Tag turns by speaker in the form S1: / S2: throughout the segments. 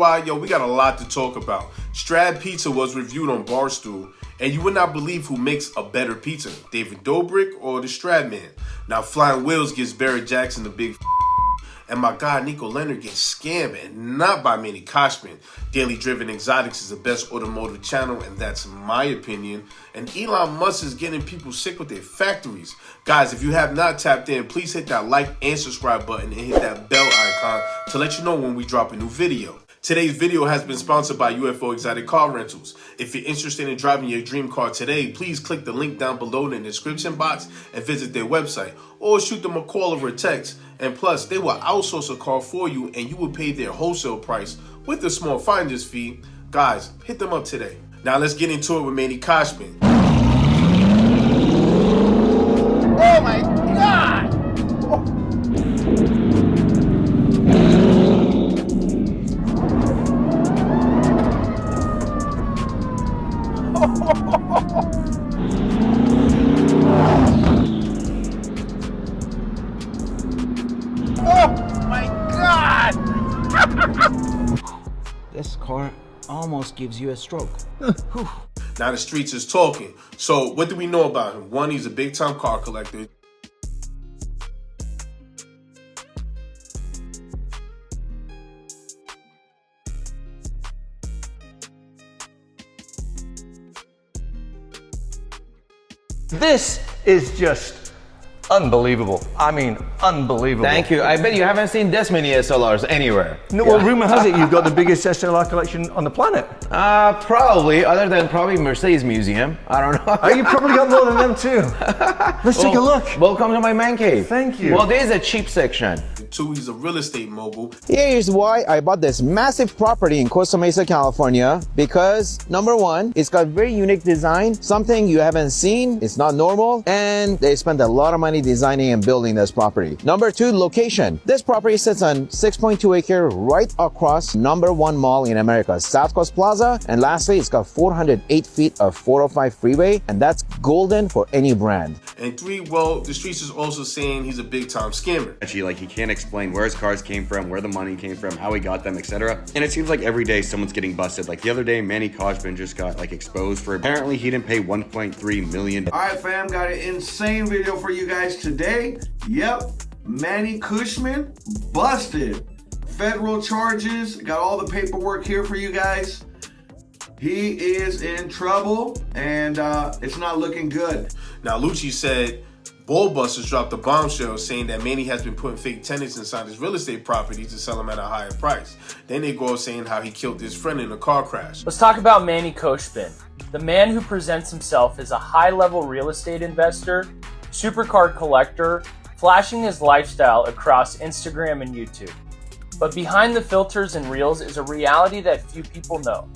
S1: why? Yo, we got a lot to talk about. Strad Pizza was reviewed on Barstool, and you would not believe who makes a better pizza, David Dobrik or the STRADMAN. Now, Flying Wheels gives Barrett Jackson the big and my guy Nico Leonard gets scammed, and not by Manny. Daily Driven Exotics is the best automotive channel, and that's my opinion. And Elon Musk is getting people sick with their factories. Guys, if you have not tapped in, please hit that like and subscribe button and hit that bell icon to let you know when we drop a new video. Today's video has been sponsored by UFO Exotic Car Rentals. If you're interested in driving your dream car today, please click the link down below in the description box and visit their website, or shoot them a call or a text. And plus, they will outsource a car for you, and you will pay their wholesale price with a small finder's fee. Guys, hit them up today. Now let's get into it with Manny.
S2: Oh my God!
S3: This car almost gives you a stroke.
S1: Now the streets is talking. So what do we know about him? One, he's a big time car collector.
S4: This is just unbelievable. I mean, unbelievable.
S5: Thank you. I bet you haven't seen this many SLRs anywhere.
S4: No, well, rumor has it you've got the biggest SLR collection on the planet.
S5: Probably, other than probably Mercedes Museum. I don't know.
S4: Oh, you probably got more than them too. Let's take a look.
S5: Welcome to my man cave.
S4: Thank you.
S5: Well, there's a cheap section.
S1: Two, he's a real estate mogul.
S2: Here's why I bought this massive property in Costa Mesa, California. Because number one, it's got very unique design, something you haven't seen. It's not normal, and they spent a lot of money designing and building this property. Number two, location. This property sits on 6.2 acre right across #1 mall in America, South Coast Plaza. And lastly, it's got 408 feet of 405 freeway, and that's golden for any brand.
S1: And three, well, the streets is also saying he's a big time scammer.
S6: Actually, like, he can't explain where his cars came from, where the money came from, how he got them, etc. And it seems like every day someone's getting busted. Like the other day, Manny just got like exposed for apparently he didn't pay 1.3 million.
S7: All right, fam, got an insane video for you guys today. Yep, Manny Cushman busted. Federal charges, got all the paperwork here for you guys. He is in trouble, and it's not looking good.
S1: Now, Lucci said Bull Busters dropped a bombshell saying that Manny has been putting fake tenants inside his real estate properties to sell them at a higher price. Then they go saying how he killed his friend in a car crash.
S8: Let's talk about Manny Cushman, the man who presents himself as a high-level real estate investor, supercar collector, flashing his lifestyle across Instagram and YouTube. But behind the filters and reels is a reality that few people know.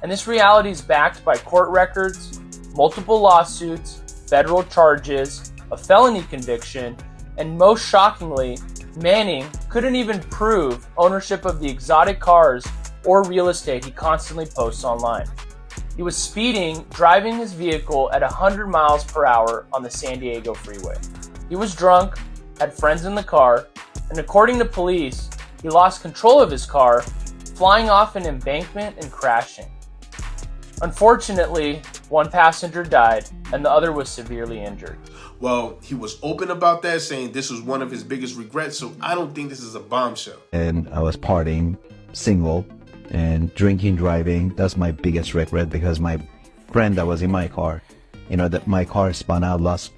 S8: And this reality is backed by court records, multiple lawsuits, federal charges, a felony conviction, and most shockingly, Manning couldn't even prove ownership of the exotic cars or real estate he constantly posts online. He was speeding, driving his vehicle at 100 miles per hour on the San Diego freeway. He was drunk, had friends in the car, and according to police, he lost control of his car, flying off an embankment and crashing. Unfortunately, one passenger died and the other was severely injured.
S1: Well, he was open about that, saying this was one of his biggest regrets, so I don't think this is a bombshell.
S9: And I was partying, single, and drinking, driving. That's my biggest regret, because my friend that was in my car, you know, that my car spun out, lost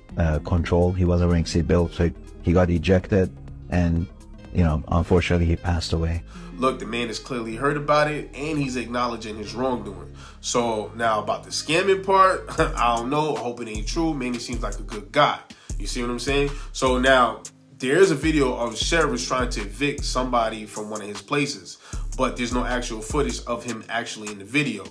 S9: control. He was wearing seatbelt, so he got ejected, and, you know, unfortunately he passed away.
S1: Look, the man is clearly hurt about it, and he's acknowledging his wrongdoing. So now about the scamming part, I don't know. I hope it ain't true. Manny seems like a good guy. You see what I'm saying? So now there's a video of sheriffs trying to evict somebody from one of his places, but there's no actual footage of him actually in the video.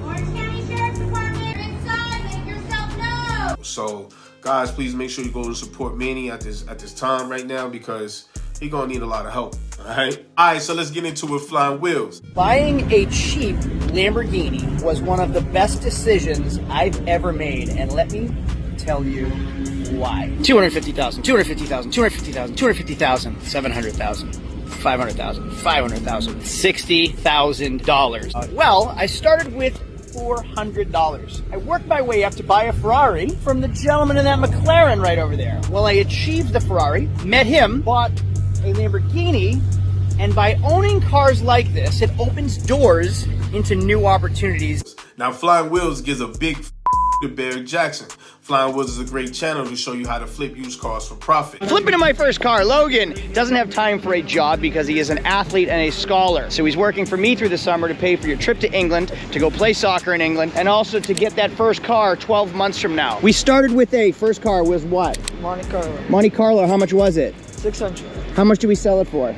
S10: Orange County Sheriff's Department, you're inside, make yourself known.
S1: So guys, please make sure you go to support Manny at this time right now, because he's gonna need a lot of help. Alright, so let's get into it. Flying Wheels.
S11: Buying a cheap Lamborghini was one of the best decisions I've ever made, and let me tell you why. 250,000, 250,000, 250,000, 250,000, 700,000. $500,000, $500,000, $60,000. Well, I started with $400. I worked my way up to buy a Ferrari from the gentleman in that McLaren right over there. Well, I achieved the Ferrari, met him, bought a Lamborghini, and by owning cars like this, it opens doors into new opportunities.
S1: Now, Flying Wheels gives a big to Barrett Jackson. Flying Wheels is a great channel to show you how to flip used cars for profit.
S11: Flipping to my first car, Logan doesn't have time for a job because he is an athlete and a scholar. So he's working for me through the summer to pay for your trip to England, to go play soccer in England, and also to get that first car 12 months from now. We started with a first car was what?
S12: Monte Carlo.
S11: Monte Carlo, how much was it?
S12: 600.
S11: How much did we sell it for?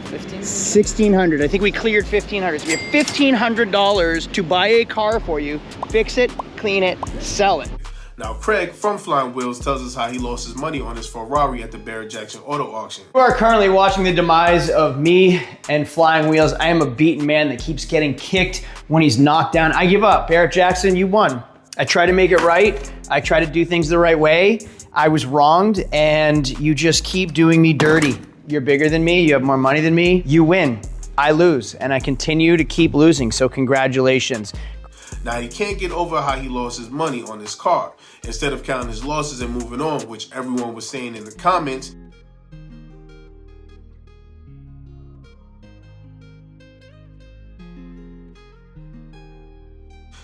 S12: 15.
S11: 1,600. I think we cleared 1,500. So we have $1,500 to buy a car for you, fix it, clean it, sell it.
S1: Now, Craig from Flying Wheels tells us how he lost his money on his Ferrari at the Barrett Jackson auto auction.
S13: You are currently watching the demise of me and Flying Wheels. I am a beaten man that keeps getting kicked when he's knocked down. I give up. Barrett Jackson, you won. I try to make it right. I try to do things the right way. I was wronged, and you just keep doing me dirty. You're bigger than me. You have more money than me. You win. I lose, and I continue to keep losing, so congratulations.
S1: Now, he can't get over how he lost his money on his car. Instead of counting his losses and moving on, which everyone was saying in the comments,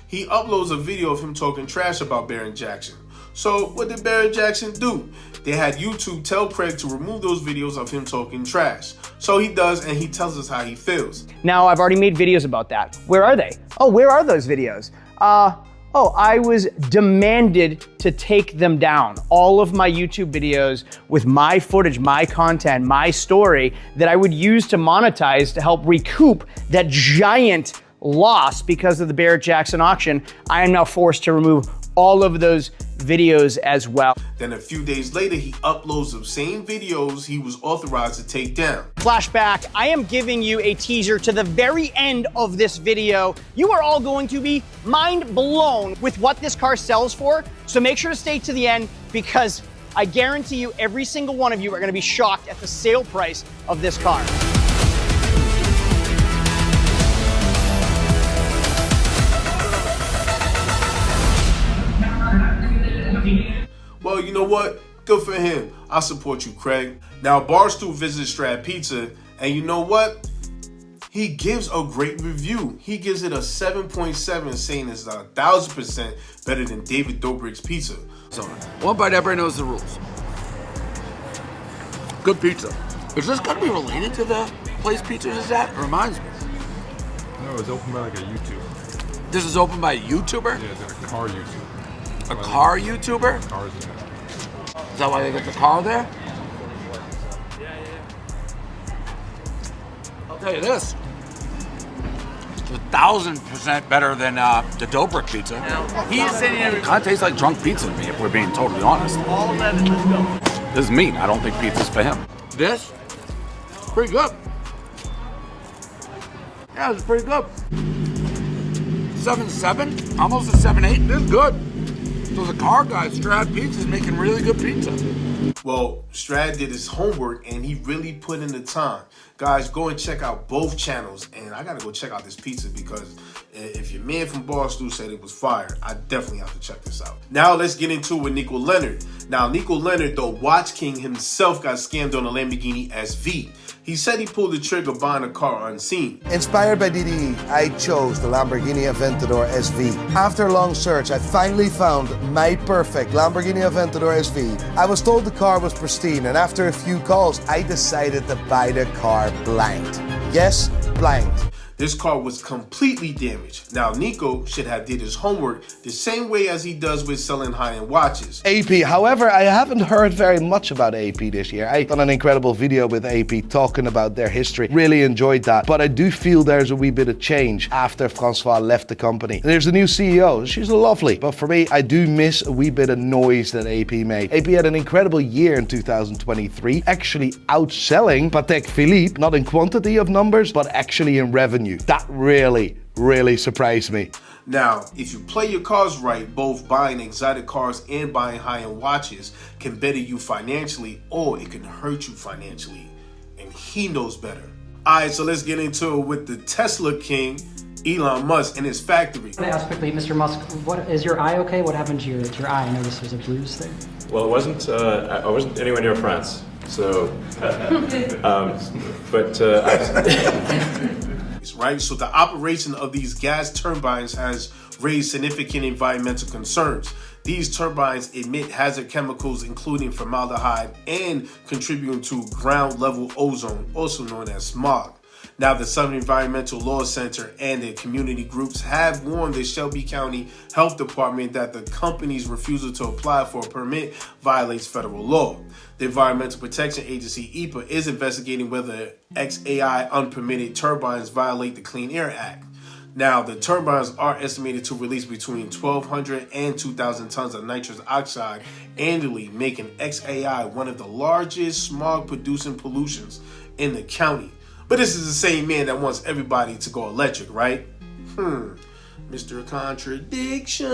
S1: he uploads a video of him talking trash about Barrett Jackson. So what did Barrett Jackson do? They had YouTube tell Craig to remove those videos of him talking trash. So he does, and he tells us how he feels.
S13: Now, I've already made videos about that. Where are they? Oh, where are those videos? I was demanded to take them down. All of my YouTube videos with my footage, my content, my story that I would use to monetize to help recoup that giant loss because of the Barrett Jackson auction. I am now forced to remove all of those videos as well.
S1: Then a few days later, he uploads the same videos he was authorized to take down.
S11: Flashback, I am giving you a teaser to the very end of this video. You are all going to be mind blown with what this car sells for. So make sure to stay to the end because I guarantee you every single one of you are going to be shocked at the sale price of this car.
S1: Well, you know what? Good for him. I support you, Craig. Now, Barstool visits Strad Pizza, and you know what? He gives a great review. He gives it a 7.7, saying it's 1,000% better than David Dobrik's pizza.
S14: So, one bite, everybody knows the rules. Good pizza. Is this going to be related to the place Pizza is at? It reminds me.
S15: No, it was opened by like a YouTuber.
S14: This is opened by a YouTuber?
S15: Yeah, it's like a car YouTuber.
S14: A car YouTuber?
S15: Cars in it.
S14: Is that why they got the car there? I'll tell you this. It's 1,000% better than the Dobrik pizza.
S12: He is sitting there.
S14: It kind of tastes like drunk pizza to me, if we're being totally honest.
S12: All 11, let's go.
S14: This is mean. I don't think pizza's for him. This? Pretty good. Yeah, it's pretty good. 7.7, almost a 7.8. This is good. So the car guy, Strad Pizza, is making really good pizza.
S1: Well, Strad did his homework and he really put in the time. Guys, go and check out both channels. And I gotta go check out this pizza because if your man from Barstool said it was fire, I definitely have to check this out. Now let's get into it with Nico Leonard. Now, Nico Leonard, the Watch King himself, got scammed on a Lamborghini SV. He said he pulled the trigger buying a car unseen.
S16: Inspired by DDE, I chose the Lamborghini Aventador SV. After a long search, I finally found my perfect Lamborghini Aventador SV. I was told the car was pristine, and after a few calls, I decided to buy the car blind. Yes, blind.
S1: This car was completely damaged. Now, Nico should have did his homework the same way as he does with selling high-end watches.
S16: AP, however, I haven't heard very much about AP this year. I done an incredible video with AP talking about their history. Really enjoyed that. But I do feel there's a wee bit of change after Francois left the company. And there's a new CEO. She's lovely. But for me, I do miss a wee bit of noise that AP made. AP had an incredible year in 2023, actually outselling Patek Philippe, not in quantity of numbers, but actually in revenue. That really surprised me.
S1: Now, if you play your cards right, both buying exotic cars and buying high-end watches can better you financially, or it can hurt you financially. And he knows better. Alright, so let's get into it with the Tesla king, Elon Musk, and his factory.
S17: I want to ask quickly, Mr. Musk, what is your eye okay? What happened to your eye? I noticed there's a bruise there.
S18: Well, it wasn't. I wasn't anywhere near France, so.
S1: Right, so the operation of these gas turbines has raised significant environmental concerns. These turbines emit hazard chemicals including formaldehyde and contributing to ground level ozone, also known as smog. Now, the Southern Environmental Law Center and the community groups have warned the Shelby County Health Department that the company's refusal to apply for a permit violates federal law. The Environmental Protection Agency, EPA, is investigating whether xAI unpermitted turbines violate the Clean Air Act. Now, the turbines are estimated to release between 1,200 and 2,000 tons of nitrous oxide annually, making xAI one of the largest smog-producing pollutions in the county. But this is the same man that wants everybody to go electric, right? Mr. Contradiction.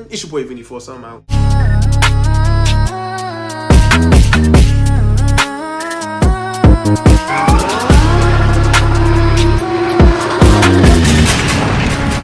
S1: It's your boy Vinny for some out.